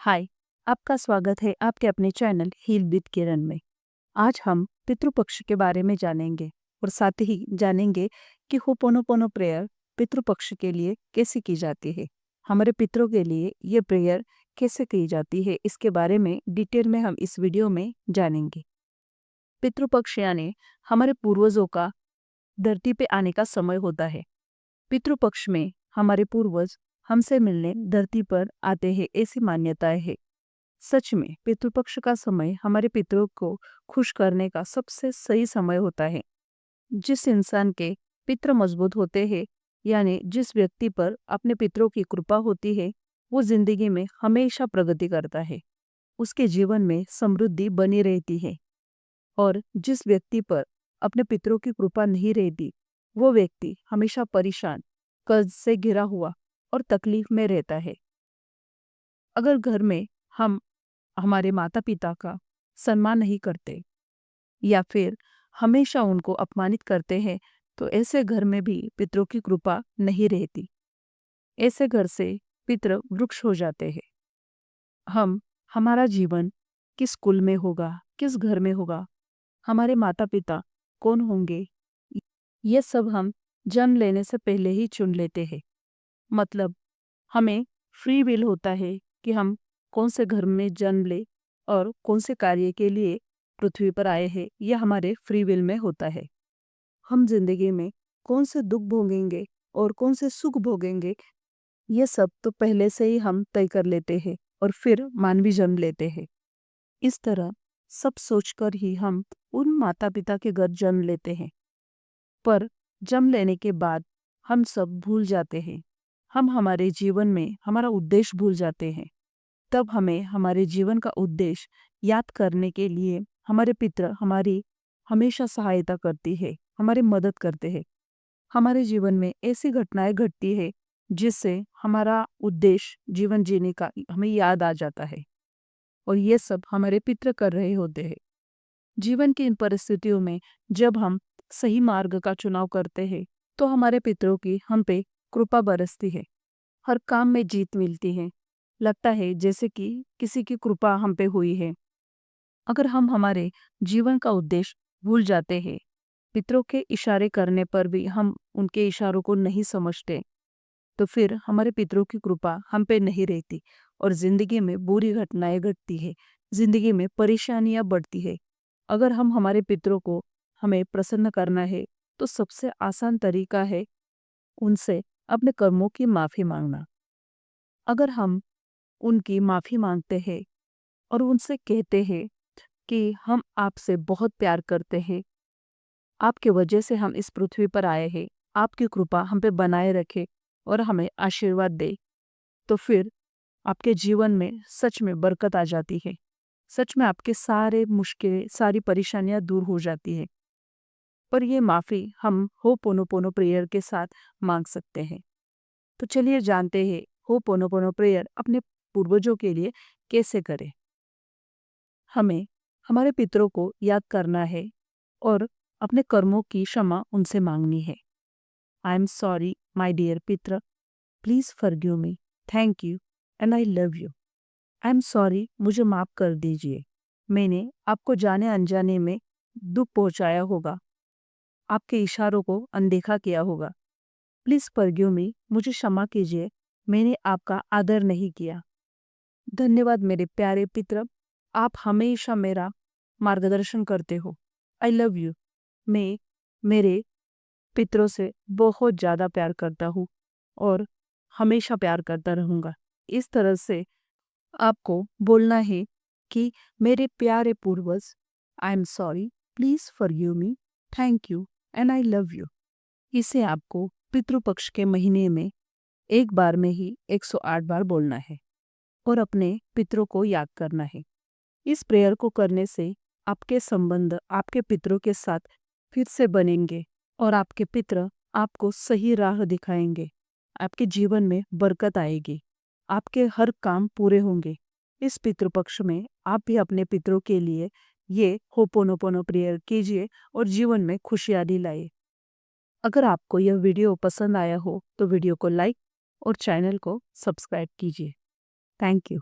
हाय, आपका स्वागत है आपके अपने चैनल हील विद किरण में। आज हम पितृपक्ष के बारे में जानेंगे और साथ ही जानेंगे कि होपोनोपोनो प्रेयर पितृपक्ष के लिए कैसे की जाती है। हमारे पितरों के लिए ये प्रेयर कैसे की जाती है, इसके बारे में डिटेल में हम इस वीडियो में जानेंगे। पितृपक्ष यानी हमारे पूर्वजों का धरती पे आने का समय होता है। पितृपक्ष में हमारे पूर्वज हमसे मिलने धरती पर आते हैं, ऐसी मान्यताएं है। सच में पितृपक्ष का समय हमारे पितरों को खुश करने का सबसे सही समय होता है। जिस इंसान के पितृ मजबूत होते हैं, यानी जिस व्यक्ति पर अपने पितरों की कृपा होती है, वो जिंदगी में हमेशा प्रगति करता है, उसके जीवन में समृद्धि बनी रहती है। और जिस व्यक्ति पर अपने पितरों की कृपा नहीं रहती, वो व्यक्ति हमेशा परेशान, कर्ज से घिरा हुआ और तकलीफ में रहता है। अगर घर में हम हमारे माता पिता का सम्मान नहीं करते या फिर हमेशा उनको अपमानित करते हैं, तो ऐसे घर में भी पितरों की कृपा नहीं रहती। ऐसे घर से पितृ वृक्ष हो जाते हैं। हमारा जीवन किस कुल में होगा, किस घर में होगा, हमारे माता पिता कौन होंगे, ये सब हम जन्म लेने से पहले ही चुन लेते हैं। मतलब हमें फ्री विल होता है कि हम कौन से घर में जन्म ले और कौन से कार्य के लिए पृथ्वी पर आए हैं, यह हमारे फ्री विल में होता है। हम जिंदगी में कौन से दुख भोगेंगे और कौन से सुख भोगेंगे, ये सब तो पहले से ही हम तय कर लेते हैं और फिर मानवी जन्म लेते हैं। इस तरह सब सोचकर ही हम उन माता पिता के घर जन्म लेते हैं। पर जन्म लेने के बाद हम सब भूल जाते हैं। हम हमारे जीवन में हमारा उद्देश्य भूल जाते हैं। तब हमें हमारे जीवन का उद्देश्य याद करने के लिए हमारे पितृ हमारी हमेशा सहायता करती है, हमारी मदद करते हैं। हमारे जीवन में ऐसी घटनाएं घटती है जिससे हमारा उद्देश्य जीवन जीने का हमें याद आ जाता है, और ये सब हमारे पितृ कर रहे होते हैं। जीवन की इन परिस्थितियों में जब हम सही मार्ग का चुनाव करते हैं, तो हमारे पितरों की हम पे कृपा बरसती है। हर काम में जीत मिलती है। लगता है जैसे कि किसी की कृपा हम पे हुई है। अगर हम हमारे जीवन का उद्देश्य भूल जाते हैं, पितरों के इशारे करने पर भी हम उनके इशारों को नहीं समझते, तो फिर हमारे पितरों की कृपा हम पे नहीं रहती और जिंदगी में बुरी घटनाएं घटती है, जिंदगी में परेशानियां बढ़ती है। अगर हम हमारे पितरों को हमें प्रसन्न करना है, तो सबसे आसान तरीका है उनसे अपने कर्मों की माफी मांगना। अगर हम उनकी माफी मांगते हैं और उनसे कहते हैं कि हम आपसे बहुत प्यार करते हैं, आपके वजह से हम इस पृथ्वी पर आए हैं, आपकी कृपा हम पे बनाए रखे और हमें आशीर्वाद दे, तो फिर आपके जीवन में सच में बरकत आ जाती है। सच में आपके सारे मुश्किलें, सारी परेशानियां दूर हो जाती है। पर ये माफी हम होपोनोपोनो प्रेयर के साथ मांग सकते हैं। तो चलिए जानते हैं होपोनोपोनो प्रेयर अपने पूर्वजों के लिए कैसे करें। हमें हमारे पितरों को याद करना है और अपने कर्मों की क्षमा उनसे मांगनी है। I am sorry my dear pitar, please forgive me, thank you and I love you. I am sorry, मुझे माफ कर दीजिए, मैंने आपको जाने अनजाने में दुख पहुंचाया होगा, आपके इशारों को अनदेखा किया होगा। प्लीज फॉरगिव मी, मुझे क्षमा कीजिए, मैंने आपका आदर नहीं किया। धन्यवाद मेरे प्यारे पितर, आप हमेशा मेरा मार्गदर्शन करते हो। आई लव यू, मैं मेरे पितरों से बहुत ज़्यादा प्यार करता हूँ और हमेशा प्यार करता रहूँगा। इस तरह से आपको बोलना है कि मेरे प्यारे पूर्वज, आई am sorry, please forgive me, thank you and I love you. इसे आपको पितृपक्ष के महीने में एक बार में ही 108 बार बोलना है और अपने पितरों को याद करना है। इस प्रेयर को करने से आपके संबंध आपके पितरों के साथ फिर से बनेंगे और आपके पितर आपको सही राह दिखाएंगे। आपके जीवन में बरकत आएगी, आपके हर काम पूरे होंगे। इस पितृपक्ष में आप भी अपने पितरों के लिए ये होपोनोपोनो प्रेयर कीजिए और जीवन में खुशहाली लाइए। अगर आपको यह वीडियो पसंद आया हो तो वीडियो को लाइक और चैनल को सब्सक्राइब कीजिए। Thank you.